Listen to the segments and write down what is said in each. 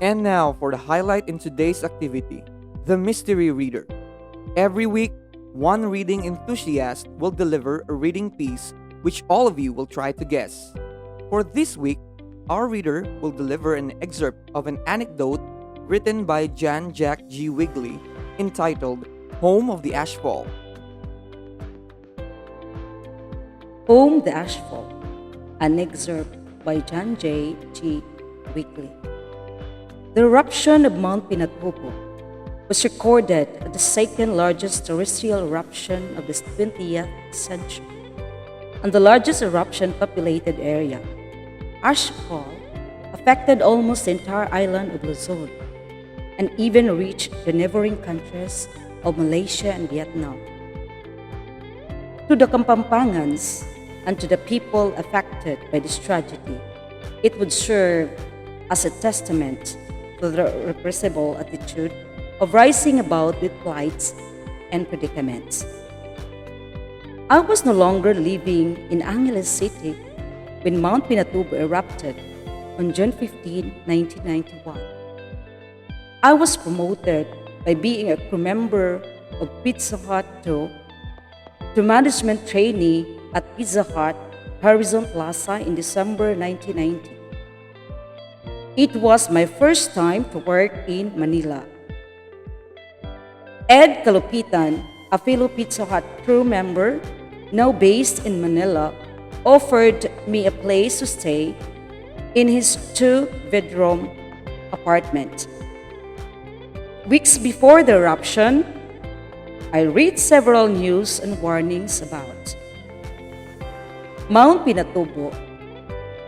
And now for the highlight in today's activity, the mystery reader. Every week, one reading enthusiast will deliver a reading piece which all of you will try to guess. For this week, our reader will deliver an excerpt of an anecdote written by Jan Jack G. Wigley entitled Home of the Ashfall. Home the Ashfall, an excerpt by John J. G. Wigley. The eruption of Mount Pinatubo was recorded as the second largest terrestrial eruption of the 20th century and the largest eruption-populated area. Ashfall affected almost the entire island of Luzon and even reached the neighboring countries of Malaysia and Vietnam. To the Kampampangans and to the people affected by this tragedy, it would serve as a testament to the irrepressible attitude of rising about with plights and predicaments. I was no longer living in Angeles City when Mount Pinatubo erupted on June 15, 1991. I was promoted by being a crew member of Pizza Hut to management trainee at Pizza Hut Horizon Plaza in December 1990. It was my first time to work in Manila. Ed Kalupitan, a fellow Pizza Hut crew member, now based in Manila, offered me a place to stay in his 2-bedroom apartment. Weeks before the eruption, I read several news and warnings about Mount Pinatubo.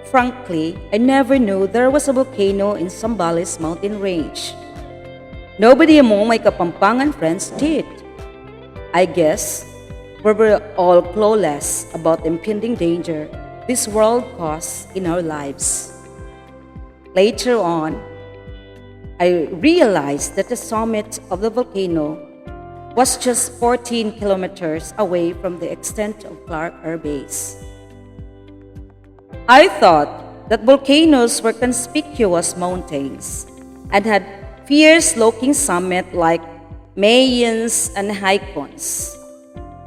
Frankly, I never knew there was a volcano in Zambales mountain range. Nobody among my Kapampangan friends did. I guess we were all clueless about the impending danger this world caused in our lives. Later on, I realized that the summit of the volcano was just 14 kilometers away from the extent of Clark Air Base. I thought that volcanoes were conspicuous mountains and had fierce-looking summits like Mayans and Haikons.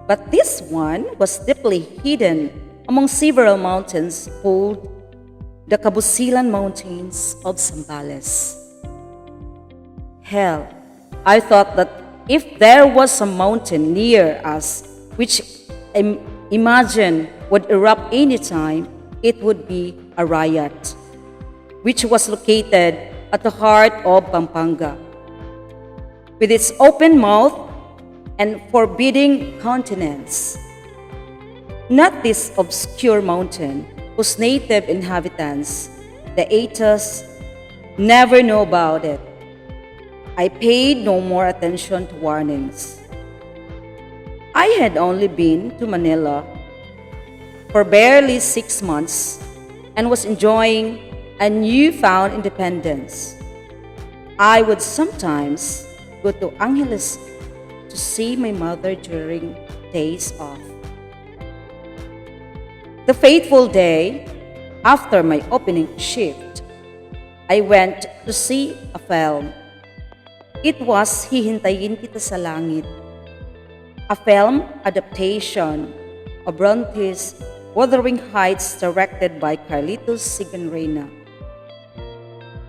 But this one was deeply hidden among several mountains called the Kabusilan Mountains of Zambales. Hell, I thought that if there was a mountain near us which I imagined would erupt anytime, it would be Arayat, which was located at the heart of Pampanga. With its open mouth and forbidding countenance. Not this obscure mountain whose native inhabitants, the Atas, never know about it. I paid no more attention to warnings. I had only been to Manila for barely 6 months and was enjoying a newfound independence. I would sometimes go to Angeles to see my mother during days off. The fateful day after my opening shift, I went to see a film. It was Hihintayin Kita sa Langit, a film adaptation of Bronte's Wuthering Heights directed by Carlitos Siganreyna.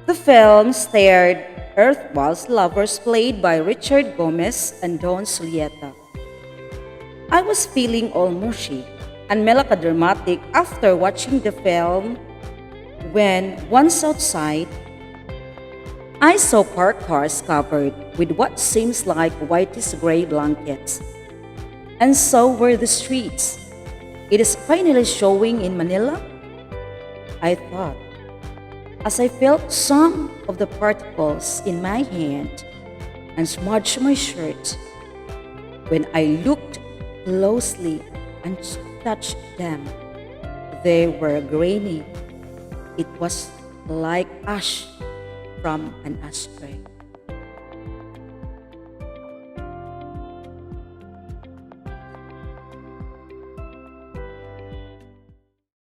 The film starred Earthwell's lovers played by Richard Gomez and Don Sulieta. I was feeling all mushy and melodramatic after watching the film when, once outside, I saw parked cars covered with what seems like whitish-gray blankets. And so were the streets. It is finally showing in Manila? I thought, as I felt some of the particles in my hand and smudged my shirt. When I looked closely and touched them, they were grainy. It was like ash from an ashtray.